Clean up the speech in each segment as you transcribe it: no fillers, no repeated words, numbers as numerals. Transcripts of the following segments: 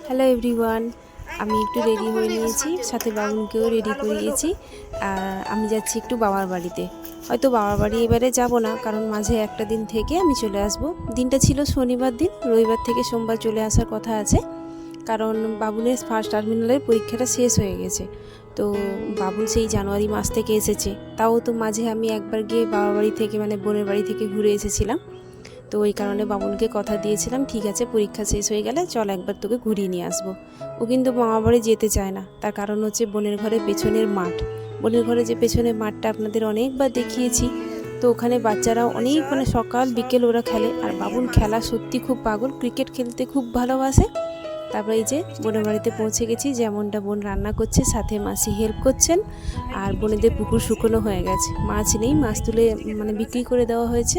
Hello everyone, আমি একটু ready হয়ে নিয়েছি, সাথে বাবুনকেও রেডি করিয়েছি। আর আমি যাচ্ছি একটু বাবার বাড়িতে। হয়তো বাবার বাড়ি এবারে যাব না, কারণ মাঝে একটা দিন থেকে আমি চলে আসব। দিনটা ছিল শনিবার দিন, রবিবার থেকে সোমবার চলে আসার কথা আছে। কারণ বাবুনের ফার্স্ট টার্মিনালের পরীক্ষাটা শেষ হয়ে গেছে। তো বাবুন সেই জানুয়ারি মাস থেকে এসেছে। তাও তো মাঝে আমি একবার গিয়ে বাবার বাড়ি থেকে মানে বোনের বাড়ি থেকে ঘুরে এসেছিলাম। তো ওই কারণে বাবুনকে কথা দিয়েছিলাম, ঠিক আছে পরীক্ষা শেষ হয়ে গেলে চল একবার তোকে ঘুরিয়ে নিয়ে আসবো। ও কিন্তু মামা বাড়ি যেতে চায় না, তার কারণ হচ্ছে বোনের ঘরের পেছনের মাঠ। বোনের ঘরে যে পেছনের মাঠটা আপনাদের অনেকবার দেখিয়েছি। তো ওখানে বাচ্চারা অনেক সকাল বিকেল ওরা খেলে। আর বাবুন খেলা সত্যি খুব পাগল, ক্রিকেট খেলতে খুব ভালোবাসে। তারপরে এই যে বোনের বাড়িতে পৌঁছে গেছি। যেমনটা বোন রান্না করছে, সাথে মাসি হেল্প করছেন। আর বোনেদের পুকুর শুকনো হয়ে গেছে, মাছ নেই, মাছ তুলে বিক্রি করে দেওয়া হয়েছে।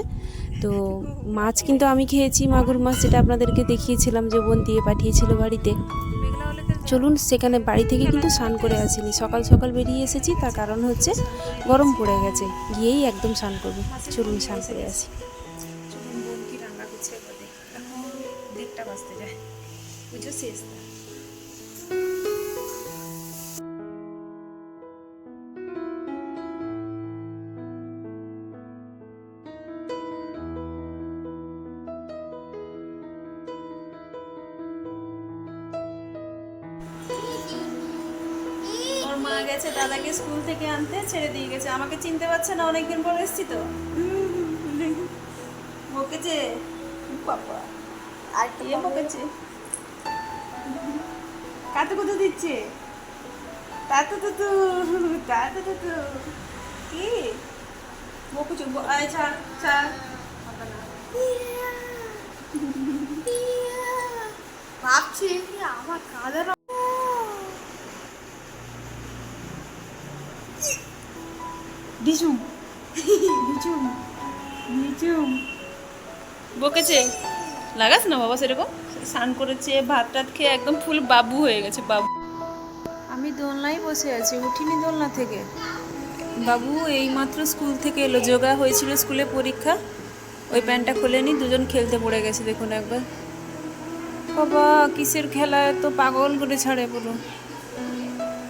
তো মাছ কিন্তু আমি খেয়েছি, মাগুর মাছ, যেটা আপনাদেরকে দেখিয়েছিলাম যে বোন দিয়ে পাঠিয়েছিল বাড়িতে। চলুন, সেখানে বাড়ি থেকে কিন্তু স্নান করে আসিনি, সকাল সকাল বেরিয়ে এসেছি। তার কারণ হচ্ছে গরম পড়ে গেছে, গিয়েই একদম স্নান করবো। চলুন স্নান করে আসি। বোন কি রান্না করছে এখন 1:30 বাজতে যায়, পুজো শেষ। মা গেছে দাদাকে স্কুল থেকে আনতে, ছেড়ে দিয়ে গেছে। আমাকে চিনতে পারছে না, অনেকদিন পর এসেছি তো। বকেছে বাবা, আর কে বকেছে? কাতে কত দিচ্ছে? তাতে তো তো তাতে তো তো কি বকুছ? আচ্ছা আচ্ছা, ভাবছি আমার কাদের ডিজুম ডিজুম ডিজুম বকেছে। লাগাস না বাবা সেরকম। স্নান করেছে, ভাত টাত খেয়ে একদম ফুল বাবু হয়ে গেছে বাবু। আমি দোলনায় বসে আছি, উঠিনি দোলনা থেকে। বাবু এইমাত্র স্কুল থেকে এলো, যোগা হয়েছিল স্কুলে পরীক্ষা, ওই প্যান্টটা খোলেনি, দুজন খেলতে পড়ে গেছে। দেখুন একবার, বাবা কিসের খেলা, এত পাগল করে ছাড়ে পুরো।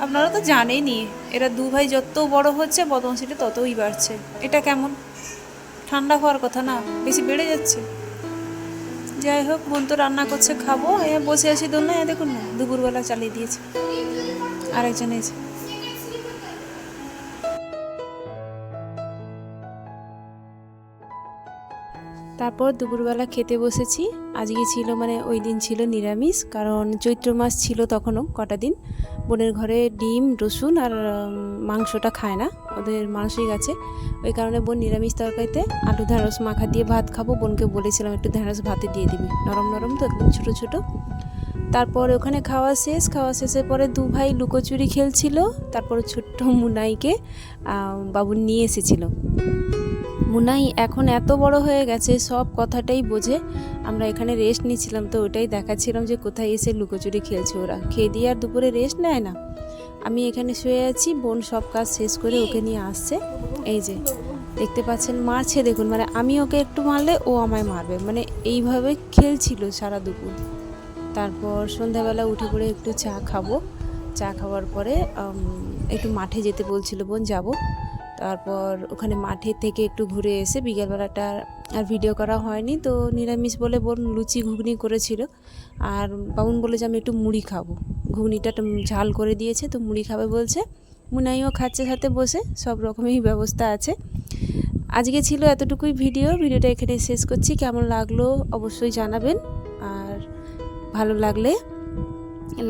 আপনারা তো জানেনই, এরা দু ভাই যত বড় হচ্ছে বদমাশিটা ততই বাড়ছে। এটা কেমন? ঠান্ডা হওয়ার কথা না, বেশি বেড়ে যাচ্ছে। যাই হোক, বোন তো রান্না করছে, খাবো। বসে আছি দোলনায়, দেখুন না দুপুরবেলা চালিয়ে দিয়েছে। আরেকজন এসে তারপর দুপুরবেলা খেতে বসেছি। আজকে ছিল ওই দিন ছিল নিরামিষ, কারণ চৈত্র মাস ছিল তখনও কটা দিন। বোনের ঘরে ডিম রসুন আর মাংসটা খায় না, ওদের মানসিক আছে। ওই কারণে বোন নিরামিষ তরকারিতে আলু ঢ্যাঁড়স মাখা দিয়ে ভাত খাবো। বোনকে বলেছিলাম একটু ঢ্যাঁড়স ভাতে দিয়ে দিবি, নরম নরম তো একদম ছোটো ছোটো। তারপর ওখানে খাওয়া শেষের পরে দু ভাই লুকোচুরি খেলছিল। তারপর ছোট্ট মুনাইকে বাবু নিয়ে এসেছিল। মুনাই এখন এত বড় হয়ে গেছে, সব কথাটাই বোঝে। আমরা এখানে রেস্ট নিচ্ছিলাম, তো ওটাই দেখাচ্ছিলাম যে কোথায় এসে লুকোচুরি খেলছে ওরা। খেয়ে দিয়ে আর দুপুরে রেস্ট নেয় না। আমি এখানে শুয়ে আছি, বোন সব কাজ শেষ করে ওকে নিয়ে আসছে। এই যে দেখতে পাচ্ছেন, মারছে দেখুন, আমি ওকে একটু মারলে ও আমায় মারবে, এইভাবে খেলছিল সারা দুপুর। তারপর সন্ধ্যাবেলা উঠে পড়ে একটু চা খাবো। চা খাওয়ার পরে একটু মাঠে যেতে বলছিল বোন, যাব। তারপর ওখানে মাঠে থেকে একটু ঘুরে এসে বিকেলবেলাটা আর ভিডিও করা হয়নি। তো নিরামিষ বলে বোন লুচি ঘুগনি করেছিল। আর বাবুন বলে যে আমি একটু মুড়ি খাবো, ঘুগনিটা ঝাল করে দিয়েছে, তো মুড়ি খাবে বলছে। মুনাইও খাচ্ছে সাথে বসে, সব রকমই ব্যবস্থা আছে। আজকে ছিল এতটুকুই ভিডিওটা এখানে শেষ করছি। কেমন লাগলো অবশ্যই জানাবেন, আর ভালো লাগলে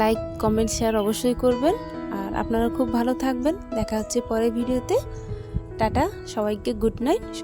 লাইক কমেন্ট শেয়ার অবশ্যই করবেন। আর আপনারা খুব ভালো থাকবেন, দেখা হচ্ছে পরের ভিডিওতে। টাটা, সবাইকে গুড নাইট।